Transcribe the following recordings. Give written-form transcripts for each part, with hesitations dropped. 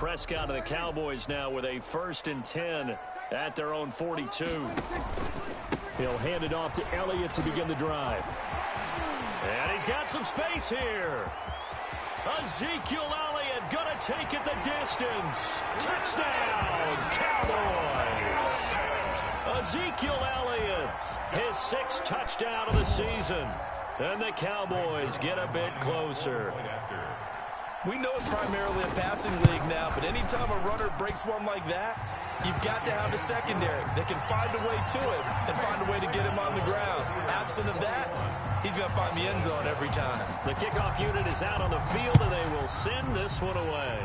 Prescott of the Cowboys now with a 1st and 10 at their own 42. He'll hand it off to Elliott to begin the drive. And he's got some space here. Ezekiel Elliott going to take it the distance. Touchdown, Cowboys. Ezekiel Elliott, his 6th touchdown of the season. And the Cowboys get a bit closer. We know it's primarily a passing league now, but anytime a runner breaks one like that, you've got to have a secondary that can find a way to it and find a way to get him on the ground. Absent of that, he's going to find the end zone every time. The kickoff unit is out on the field, and they will send this one away.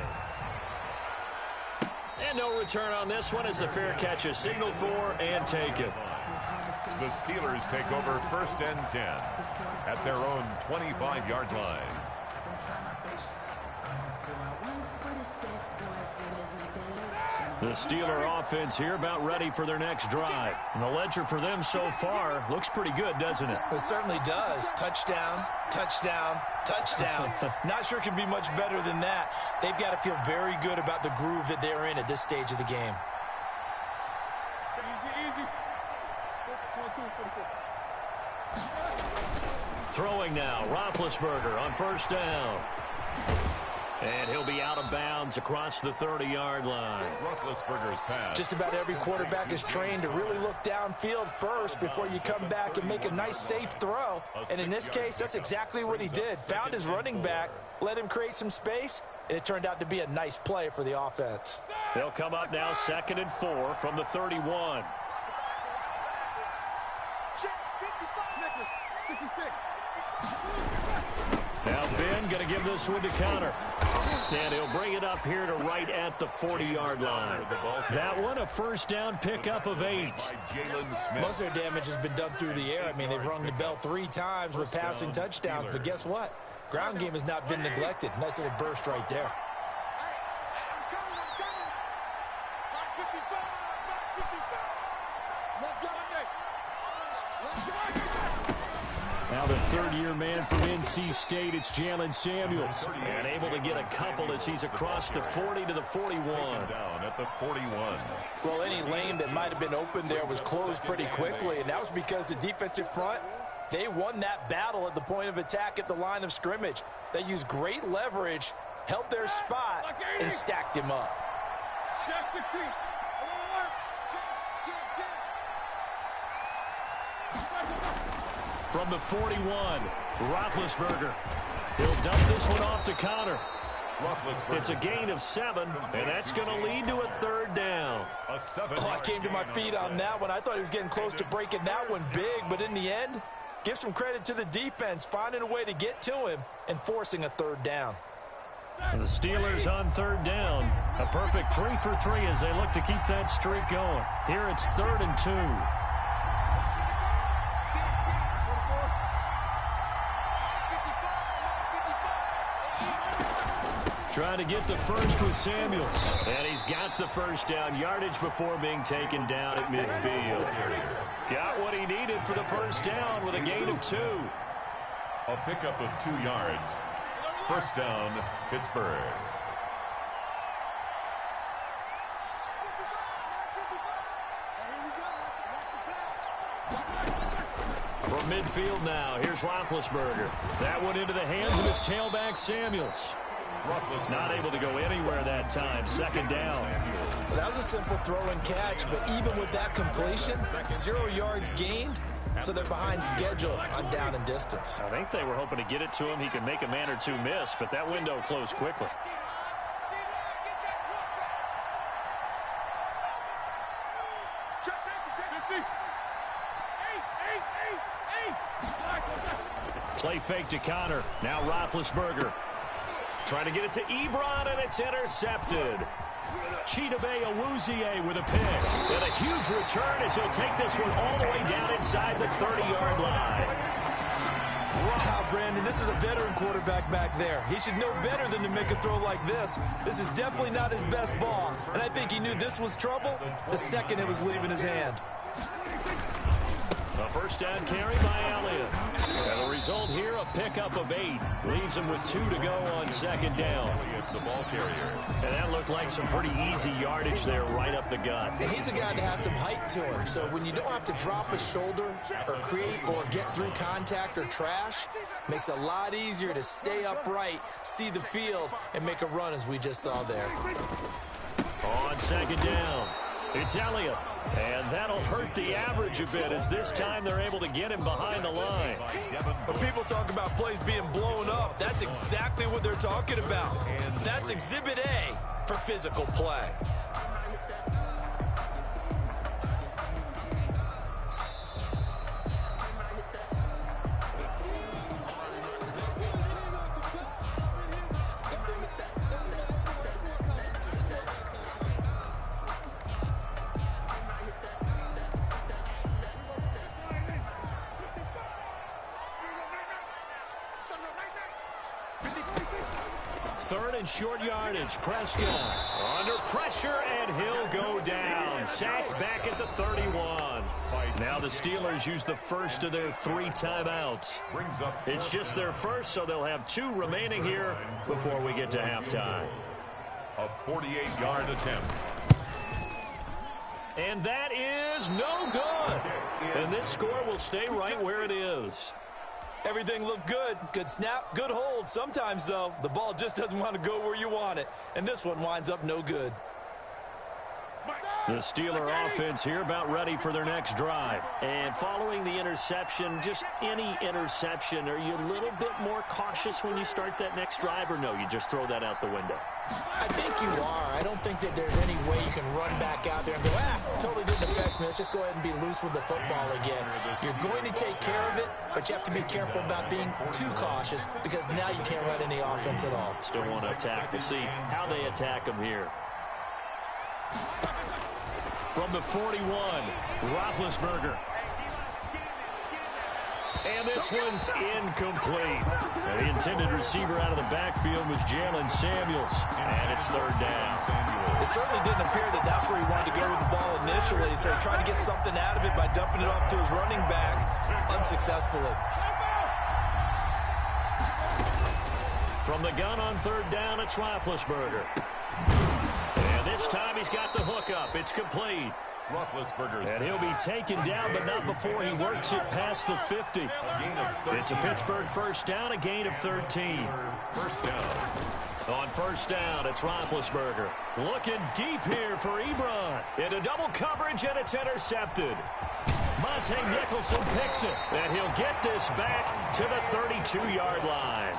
And no return on this one as the fair catch is signaled for and taken. The Steelers take over 1st and 10 at their own 25-yard line. The Steeler offense here about ready for their next drive. And the ledger for them so far looks pretty good, doesn't it? It certainly does. Touchdown, touchdown, touchdown. Not sure it can be much better than that. They've got to feel very good about the groove that they're in at this stage of the game. Throwing now, Roethlisberger on 1st down. And he'll be out of bounds across the 30-yard line. Roethlisberger's pass. Just about every quarterback is trained to really look downfield first before you come back and make a nice, safe throw. And in this case, that's exactly what he did. Found his running back, let him create some space, and it turned out to be a nice play for the offense. They'll come up now 2nd and 4 from the 31. Now Ben going to give this one to Connor. And he'll bring it up here to right at the 40-yard line. That one a 1st down pickup of 8. Most of their damage has been done through the air. I mean, they've rung the bell 3 times with passing touchdowns. But guess what? Ground game has not been neglected. Nice little burst right there. Now the 3rd-year man from NC State, it's Jalen Samuels. And able to get a couple as he's across the 40 to the 41. Down at the 41. Well, any lane that might have been open there was closed pretty quickly, and that was because the defensive front, they won that battle at the point of attack at the line of scrimmage. They used great leverage, held their spot, and stacked him up. From the 41, Roethlisberger. He'll dump this one off to Connor. It's a gain of 7, and that's going to lead to a 3rd down. I came to my feet on that one. I thought he was getting close to breaking that one big, but in the end, give some credit to the defense, finding a way to get to him and forcing a 3rd down. And the Steelers on 3rd down. A perfect 3 for 3 as they look to keep that streak going. Here it's 3rd and 2. Trying to get the first with Samuels. And he's got the 1st down yardage before being taken down at midfield. Got what he needed for the 1st down with a gain of 2. A pickup of 2 yards. 1st down, Pittsburgh. From midfield now, here's Roethlisberger. That one into the hands of his tailback, Samuels. Not able to go anywhere that time. 2nd down. That was a simple throw and catch, but even with that completion, 0 yards gained, so they're behind schedule on down and distance. I think they were hoping to get it to him. He could make a man or 2 miss, but that window closed quickly. Play fake to Connor. Now Roethlisberger. Trying to get it to Ebron, and it's intercepted. Chidobe Awuzie with a pick. And a huge return as he'll take this one all the way down inside the 30-yard line. Wow, Brandon, this is a veteran quarterback back there. He should know better than to make a throw like this. This is definitely not his best ball, and I think he knew this was trouble the second it was leaving his hand. A 1st down carry by Elliott. And the result here, a pickup of 8. Leaves him with 2 to go on second down. It's the ball carrier. And that looked like some pretty easy yardage there right up the gut. And he's a guy that has some height to him. So when you don't have to drop a shoulder or create or get through contact or trash, makes it a lot easier to stay upright, see the field, and make a run as we just saw there. On second down, it's Elliott. And that'll hurt the average a bit as this time they're able to get him behind the line. When people talk about plays being blown up, that's exactly what they're talking about. That's Exhibit A for physical play. Third and short yardage. Prescott under pressure, and he'll go down. Sacked back at the 31. Now the Steelers use the first of their 3 timeouts. It's just their first, so they'll have 2 remaining here before we get to halftime. A 48-yard attempt. And that is no good. And this score will stay right where it is. Everything looked good. Good snap, good hold. Sometimes, though, the ball just doesn't want to go where you want it. And this one winds up no good. The Steeler offense here about ready for their next drive. And following the interception, just any interception, are you a little bit more cautious when you start that next drive, or no, you just throw that out the window? I think you are. I don't think that there's any way you can run back out there and go, totally didn't affect me. Let's just go ahead and be loose with the football again. You're going to take care of it, but you have to be careful about being too cautious because now you can't run any offense at all. Still want to attack. We'll see how they attack them here. From the 41, Roethlisberger. And this one's incomplete. The intended receiver out of the backfield was Jalen Samuels. And it's third down. It certainly didn't appear that that's where he wanted to go with the ball initially, so he tried to get something out of it by dumping it off to his running back unsuccessfully. From the gun on third down, it's Roethlisberger. And this time he's got the hook up. It's complete. And he'll be taken down, but not before he works it past the 50. It's a Pittsburgh first down, a gain of 13. First down. On first down, it's Roethlisberger. Looking deep here for Ebron. Into double coverage, and it's intercepted. Monte Nicholson picks it, and he'll get this back to the 32-yard line.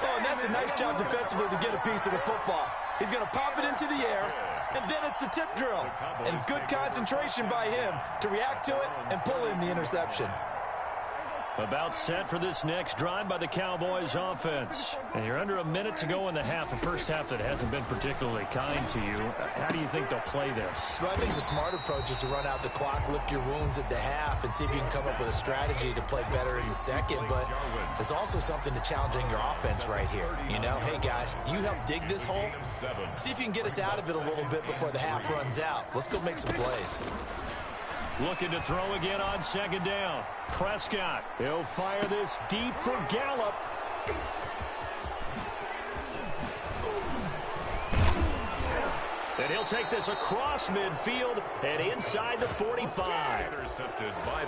Oh, and that's a nice job defensively to get a piece of the football. He's going to pop it into the air, and then it's the tip drill. And good concentration by him to react to it and pull in the interception. About set for this next drive by the Cowboys offense. And you're under a minute to go in the half, a first half that hasn't been particularly kind to you. How do you think they'll play this? Well, I think the smart approach is to run out the clock, lick your wounds at the half, and see if you can come up with a strategy to play better in the second. But there's also something to challenging your offense right here. You know, hey, guys, you help dig this hole. See if you can get us out of it a little bit before the half runs out. Let's go make some plays. Looking to throw again on second down. Prescott. He'll fire this deep for Gallup. And he'll take this across midfield and inside the 45.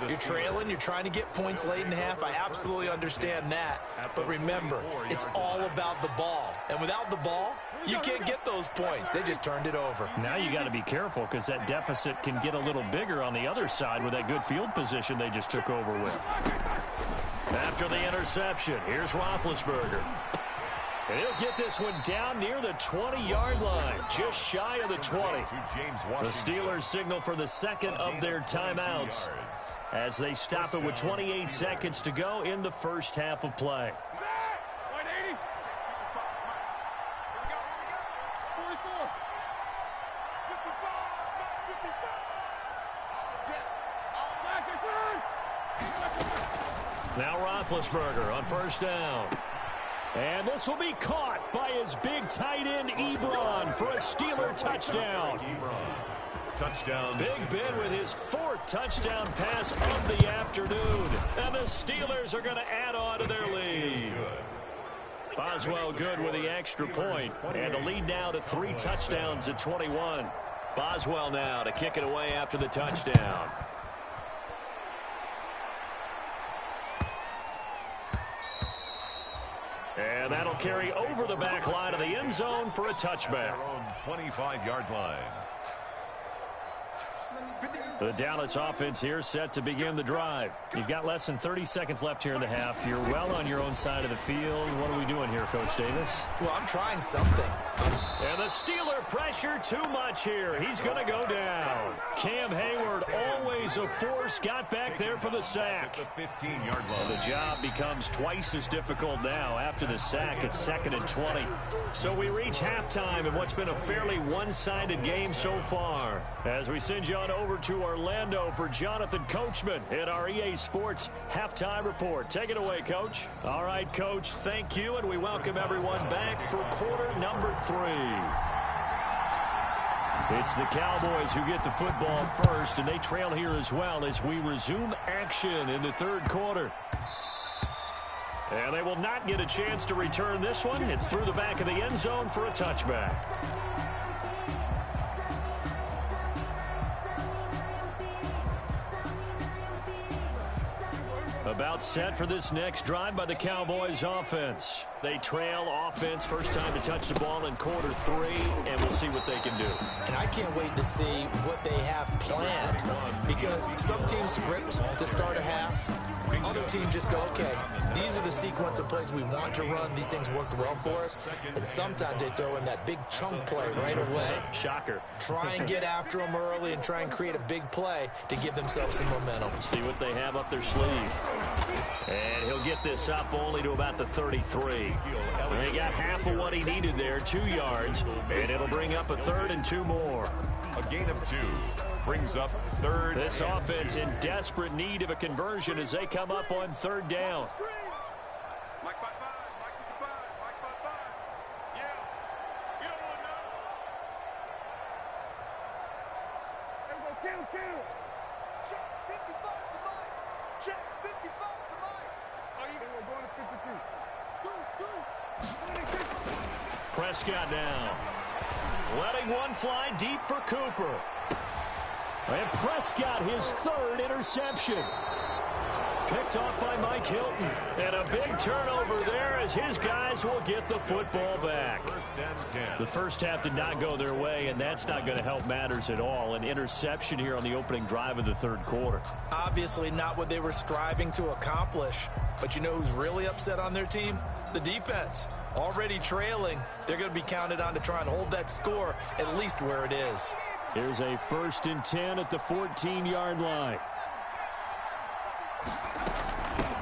You're trailing. You're trying to get points late in half. I absolutely understand that. But remember, it's all about the ball. And without the ball, you can't get those points. They just turned it over. Now you got to be careful because that deficit can get a little bigger on the other side with that good field position they just took over with. After the interception, here's Roethlisberger. And he'll get this one down near the 20-yard line, just shy of the 20. The Steelers signal for the second of their timeouts as they stop it with 28 seconds to go in the first half of play. Now Roethlisberger on first down. And this will be caught by his big tight end, Ebron, for a Steeler touchdown. touchdown. Big Ben with his 4th touchdown pass of the afternoon. And the Steelers are going to add on to their lead. Boswell good with the extra point. And the lead now to 3 touchdowns at 21. Boswell now to kick it away after the touchdown. And that'll carry over the back line of the end zone for a touchback. Their own 25-yard line. The Dallas offense here set to begin the drive. You've got less than 30 seconds left here in the half. You're well on your own side of the field. What are we doing here, Coach Davis? Well, I'm trying something. And the Steeler pressure too much here. He's going to go down. Cam Hayward, always a force, got back there for the sack. The 15-yard line. The job becomes twice as difficult now after the sack. It's 2nd and 20. So we reach halftime in what's been a fairly one-sided game so far. As we send you on over to Orlando for Jonathan Coachman in our EA Sports Halftime Report. Take it away, Coach. All right, Coach, thank you, and we welcome everyone back for quarter number 3. It's the Cowboys who get the football first, and they trail here as well as we resume action in the 3rd quarter. And they will not get a chance to return this one. It's through the back of the end zone for a touchback. About set for this next drive by the Cowboys offense. They trail offense, first time to touch the ball in quarter 3, and we'll see what they can do. And I can't wait to see what they have planned, because some teams script to start a half. Other teams just go, okay, these are the sequence of plays we want to run. These things worked well for us. And sometimes they throw in that big chunk play right away. Shocker. Try and get after them early and try and create a big play to give themselves some momentum. See what they have up their sleeve. And he'll get this up only to about the 33. And he got half of what he needed there, 2 yards. And it'll bring up a 3rd and 2 more. A gain of 2 brings up 3rd. This offense in desperate need of a conversion as they come up on 3rd down. Prescott now. Letting one fly deep for Cooper. And Prescott, his 3rd interception. Picked off by Mike Hilton. And a big turnover there as his guys will get the football back. 1st and 10. The first half did not go their way, and that's not going to help matters at all. An interception here on the opening drive of the 3rd quarter. Obviously not what they were striving to accomplish. But you know who's really upset on their team? The defense. Already trailing, they're going to be counted on to try and hold that score at least where it is. Here's a 1st and 10 at the 14-yard line.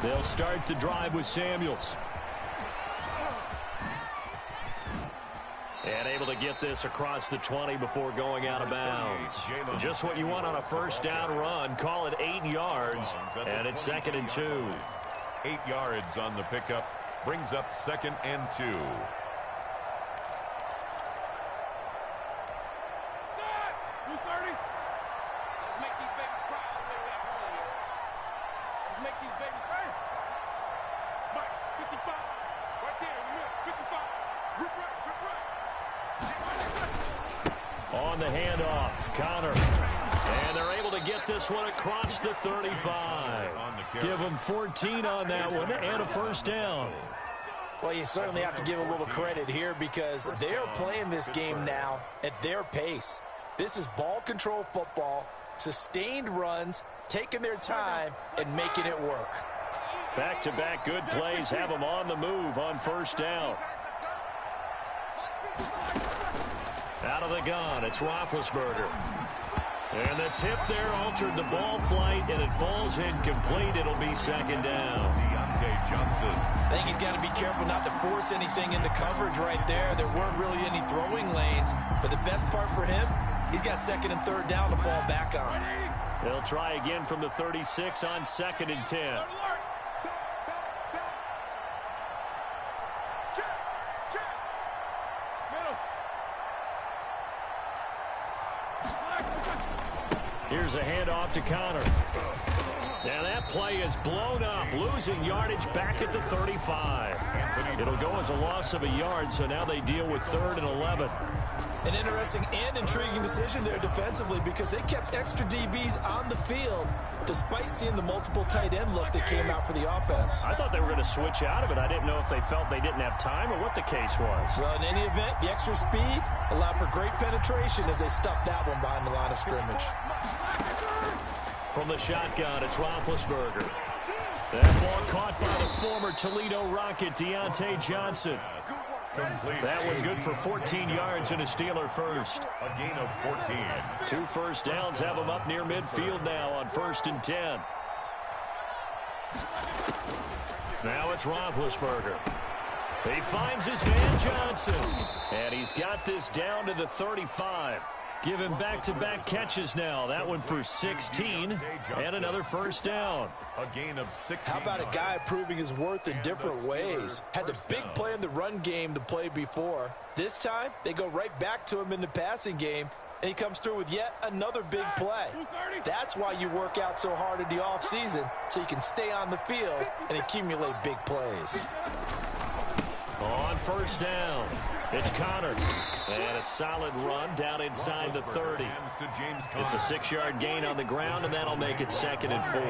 They'll start the drive with Samuels. And able to get this across the 20 before going out of bounds. Just what you want on a 1st down run. Call it 8 yards, and it's 2nd and 2. 8 yards on the pickup. Brings up 2nd and 2. On the handoff, Connor. And they're able to get this one across the 35. Give them 14 on that one and a 1st down. Well, you certainly have to give a little credit here because they're playing this game now at their pace. This is ball control football, sustained runs, taking their time, and making it work. Back-to-back good plays have them on the move on 1st down. Out of the gun, it's Roethlisberger. And the tip there altered the ball flight, and it falls incomplete. It'll be 2nd down. Deontay Johnson. I think he's got to be careful not to force anything into coverage right there. There weren't really any throwing lanes, but the best part for him, he's got 2nd and 3rd down to fall back on. They'll try again from the 36 on 2nd and 10. Here's a handoff to Connor. Now that play is blown up, losing yardage back at the 35. It'll go as a loss of a yard, so now they deal with 3rd and 11. An interesting and intriguing decision there defensively because they kept extra DBs on the field despite seeing the multiple tight end look that came out for the offense. I thought they were going to switch out of it. I didn't know if they felt they didn't have time or what the case was. Well, in any event, the extra speed allowed for great penetration as they stuffed that one behind the line of scrimmage. From the shotgun, it's Roethlisberger. That ball caught by the former Toledo Rocket, Deontay Johnson. That one good for 14 yards and a Steeler first. A gain of 14. 2 first downs have him up near midfield now on 1st and 10. Now it's Roethlisberger. He finds his man Johnson. And he's got this down to the 35. Give him back-to-back catches now. That one for 16 and another first down. A gain of 16. How about a guy proving his worth in different ways? Had a big play in the run game the play before. This time, they go right back to him in the passing game, and he comes through with yet another big play. That's why you work out so hard in the offseason, so you can stay on the field and accumulate big plays. On first down, it's Connor. And a solid run down inside the 30. It's a 6-yard gain on the ground, and that'll make it 2nd and 4.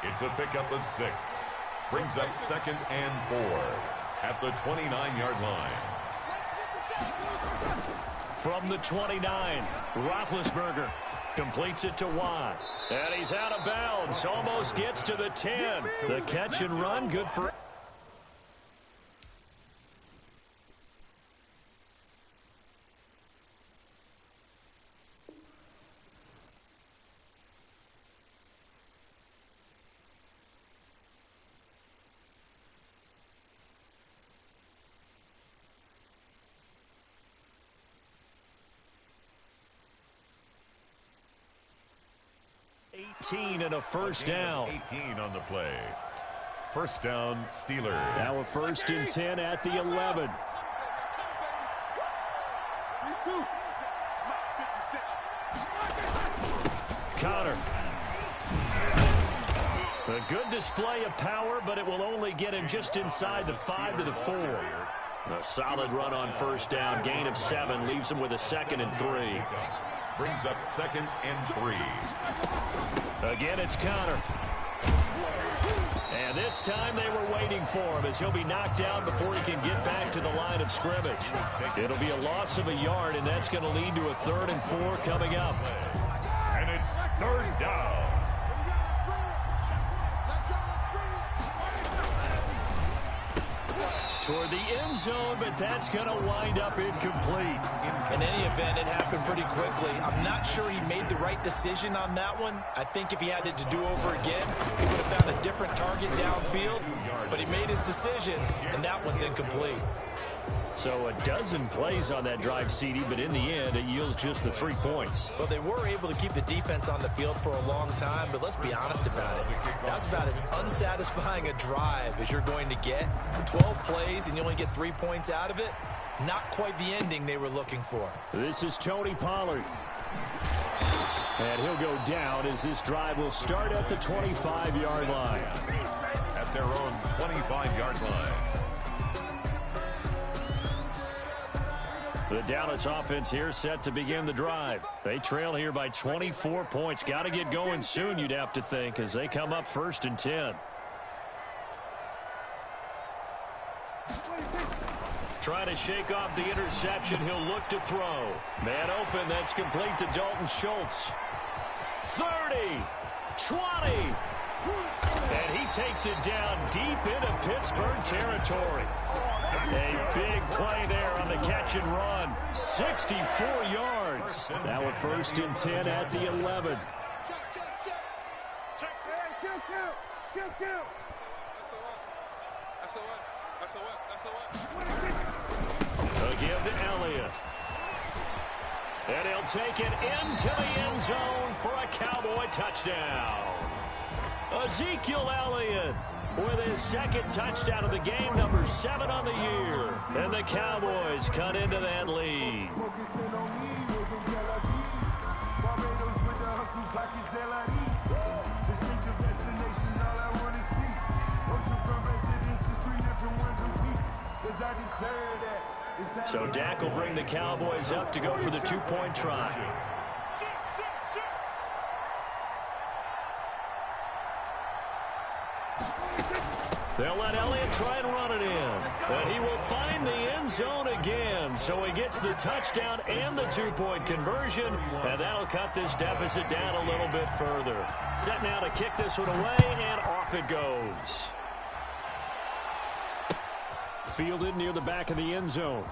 It's a pickup of 6. Brings up 2nd and 4 at the 29-yard line. From the 29, Roethlisberger completes it to Watt. And he's out of bounds. Almost gets to the 10. The catch and run, good for... and a first down. 18 on the play. First down, Steelers. Now a 1st and 10 at the 11. Connor. A good display of power, but it will only get him just inside the 5 to the 4. A solid run on first down. Gain of 7 leaves him with a 2nd and 3. Brings up 2nd and 3. Again, it's Connor. And this time they were waiting for him as he'll be knocked down before he can get back to the line of scrimmage. It'll be a loss of a yard, and that's going to lead to a 3rd and 4 coming up. And it's 3rd down. Toward the end zone, but that's going to wind up incomplete. In any event, it happened pretty quickly. I'm not sure he made the right decision on that one. I think if he had it to do over again, he would have found a different target downfield. But he made his decision, and that one's incomplete. So a dozen plays on that drive, CD, but in the end, it yields just the 3 points. Well, they were able to keep the defense on the field for a long time, but let's be honest about it. That's about as unsatisfying a drive as you're going to get. 12 plays, and you only get 3 points out of it. Not quite the ending they were looking for. This is Tony Pollard. And he'll go down as this drive will start at the 25-yard line. At their own 25-yard line. The Dallas offense here set to begin the drive. They trail here by 24 points. Got to get going soon, you'd have to think, as they come up 1st and 10. Trying to shake off the interception. He'll look to throw. Man open. That's complete to Dalton Schultz. 30, 20. And he takes it down deep into Pittsburgh territory. A big play there on the catch and run. 64 yards. Now a 1st and 10 at the 11. A give to Elliott. And he'll take it into the end zone for a Cowboy touchdown. Ezekiel Elliott with his 2nd touchdown of the game, number 7 on the year. And the Cowboys cut into that lead. So Dak will bring the Cowboys up to go for the two-point try. They'll let Elliott try and run it in. And he will find the end zone again. So he gets the touchdown and the two-point conversion. And that'll cut this deficit down a little bit further. Set now to kick this one away, and off it goes. Fielded near the back of the end zone.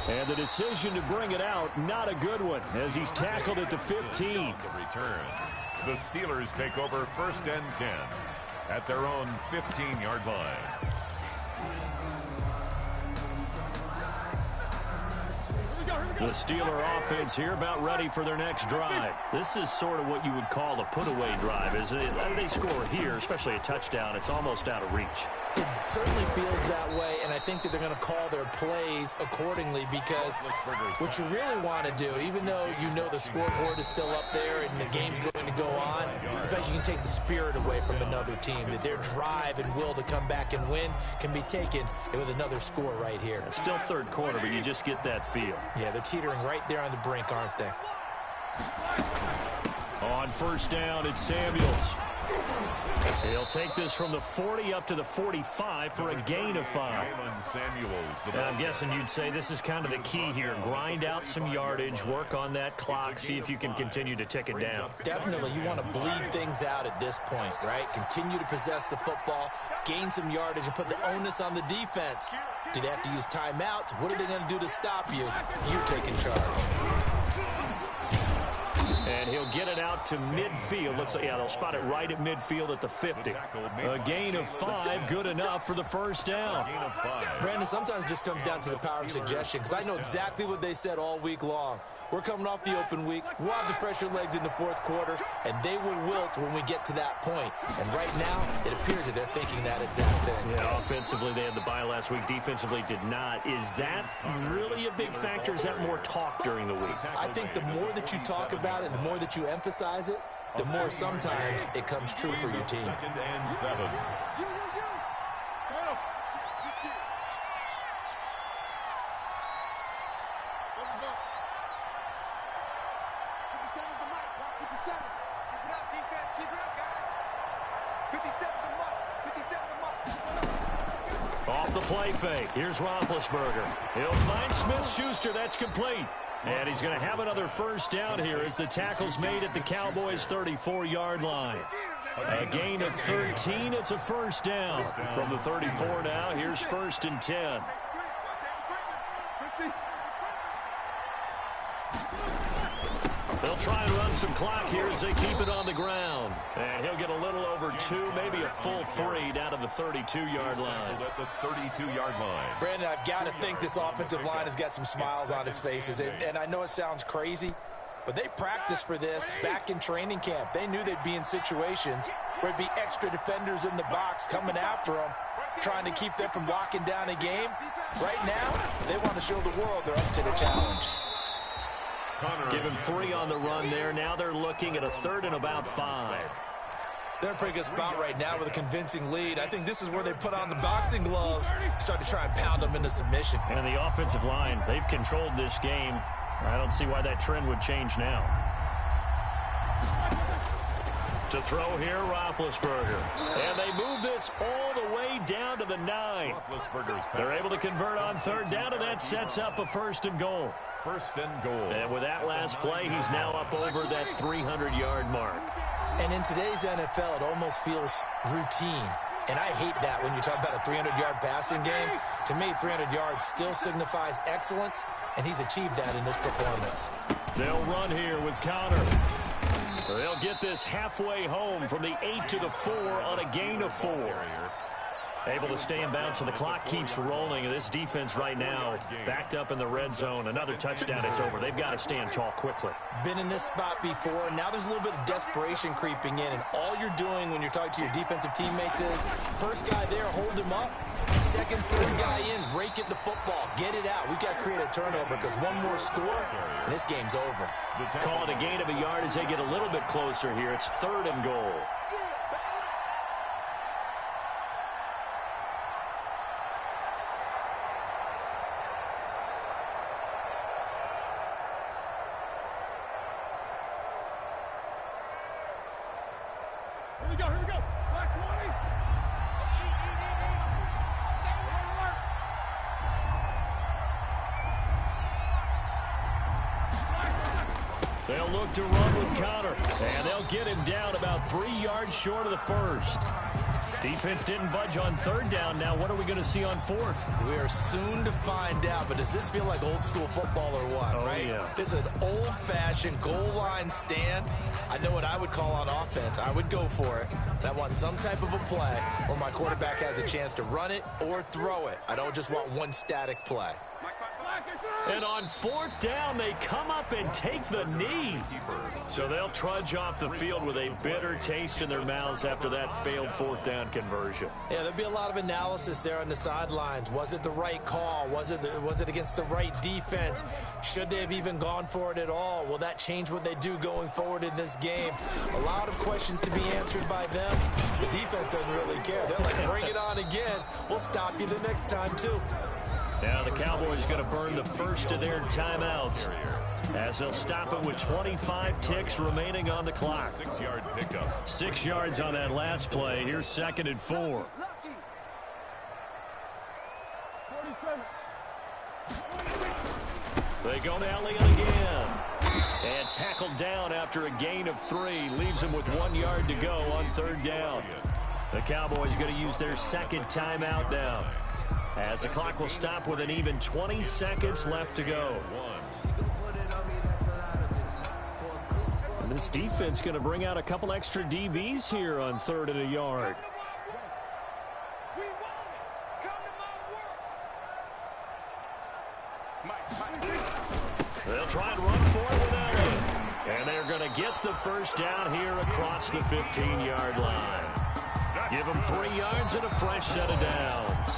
And the decision to bring it out, not a good one, as he's tackled at the 15. The return. The Steelers take over 1st and 10 at their own 15-yard line. The Steeler offense here about ready for their next drive. This is sort of what you would call a put-away drive, isn't it? They score here, especially a touchdown. It's almost out of reach. It certainly feels that way, and I think that they're going to call their plays accordingly, because what you really want to do, even though you know the scoreboard is still up there and the game's going to go on, in fact, you can take the spirit away from another team, that their drive and will to come back and win can be taken with another score right here. Still third quarter, but you just get that feel. Yeah, they're teetering right there on the brink, aren't they? On 1st down, it's Samuels. He'll take this from the 40 up to the 45 for a gain of 5. And I'm guessing you'd say this is kind of the key here. Grind out some yardage, work on that clock, see if you can continue to tick it down. Definitely. You want to bleed things out at this point, right? Continue to possess the football, gain some yardage, and put the onus on the defense. Do they have to use timeouts? What are they going to do to stop you? You're taking charge. And he'll get it out to midfield. They'll spot it right at midfield at the 50. A gain of 5, good enough for the 1st down. Brandon, sometimes it just comes down to the power of suggestion, because I know exactly what they said all week long. We're coming off the open week. We'll have the fresher legs in the 4th quarter, and they will wilt when we get to that point. And right now, it appears that they're thinking that exact thing. Yeah, offensively, they had the bye last week. Defensively, did not. Is that really a big factor? Is that more talk during the week? I think the more that you talk about it, the more that you emphasize it, the more sometimes it comes true for your team. 2nd and 7. Off the play fake. Here's Roethlisberger. He'll find Smith-Schuster. That's complete. And he's going to have another 1st down here as the tackle's made at the Cowboys' 34-yard line. A gain of 13. It's a 1st down. From the 34 now, here's 1st and 10. They'll try and run some clock here as they keep it on the ground. And he'll get a little over 2, maybe a full 3 down to the 32-yard line. At the 32-yard line. Brandon, I've got to think this offensive line has got some smiles on its faces. And I know it sounds crazy, but they practiced for this back in training camp. They knew they'd be in situations where it'd be extra defenders in the box coming after them, trying to keep them from locking down a game. Right now, they want to show the world they're up to the challenge. Give him 3 on the run there. Now they're looking at a 3rd and about 5. They're in a pretty good spot right now with a convincing lead. I think this is where they put on the boxing gloves, start to try and pound them into submission. And the offensive line, they've controlled this game. I don't see why that trend would change now. To throw here, Roethlisberger. And they move this all the way down to the 9. They're able to convert on 3rd down, and that sets up a 1st and goal. 1st and goal. And with that last play, he's now up over that 300-yard mark. And in today's NFL, it almost feels routine. And I hate that when you talk about a 300-yard passing game. To me, 300 yards still signifies excellence, and he's achieved that in this performance. They'll run here with Connor. They'll get this halfway home from the 8 to the 4 on a gain of 4. Able to stay in bounds, so the clock keeps rolling. This defense right now backed up in the red zone. Another touchdown, it's over. They've got to stand tall quickly. Been in this spot before. Now there's a little bit of desperation creeping in, and all you're doing when you're talking to your defensive teammates is, first guy there, hold him up. Second, third guy in, rake at the football. Get it out. We've got to create a turnover, because one more score, and this game's over. Call it a gain of a yard as they get a little bit closer here. It's 3rd and goal. They'll look to run with Connor, and they'll get him down about 3 yards short of the first. Defense didn't budge on third down. Now what are we going to see on fourth? We are soon to find out, but does this feel like old school football or what, right? Yeah. This is an old-fashioned goal line stand. I know what I would call on offense. I would go for it. I want some type of a play where my quarterback has a chance to run it or throw it. I don't just want one static play. And on fourth down, they come up and take the knee. So they'll trudge off the field with a bitter taste in their mouths after that failed fourth down conversion. Yeah, there'll be a lot of analysis there on the sidelines. Was it the right call? Was it against the right defense? Should they have even gone for it at all? Will that change what they do going forward in this game? A lot of questions to be answered by them. The defense doesn't really care. They're like, bring it on again. We'll stop you the next time, too. Now the Cowboys going to burn the first of their timeouts as they'll stop it with 25 ticks remaining on the clock. 6-yard pickup. 6 yards on that last play. Here's 2nd and 4. They go to Elliott again. And tackled down after a gain of 3. Leaves him with 1 yard to go on third down. The Cowboys going to use their second timeout now, as the clock will stop with an even 20 seconds left to go. And this defense going to bring out a couple extra DBs here on 3rd and a yard. They'll try and run for it with Elliott. And they're going to get the first down here across the 15-yard line. Give them 3 yards and a fresh set of downs.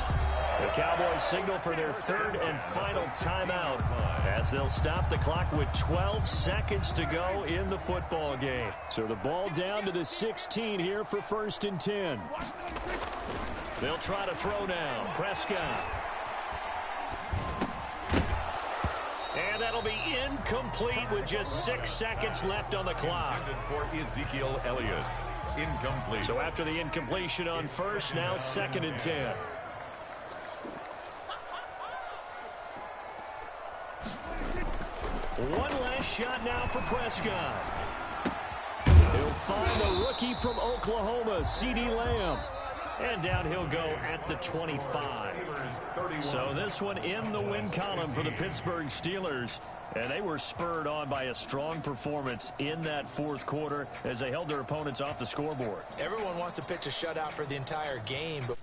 The Cowboys signal for their third and final timeout as they'll stop the clock with 12 seconds to go in the football game. So the ball down to the 16 here for 1st and 10. They'll try to throw now. Prescott. And that'll be incomplete with just 6 seconds left on the clock. For Ezekiel Elliott. Incomplete. So after the incompletion on first, now 2nd and 10. One last shot now for Prescott. He'll find the rookie from Oklahoma, CeeDee Lamb. And down he'll go at the 25. So this one in the win column for the Pittsburgh Steelers. And they were spurred on by a strong performance in that fourth quarter as they held their opponents off the scoreboard. Everyone wants to pitch a shutout for the entire game, but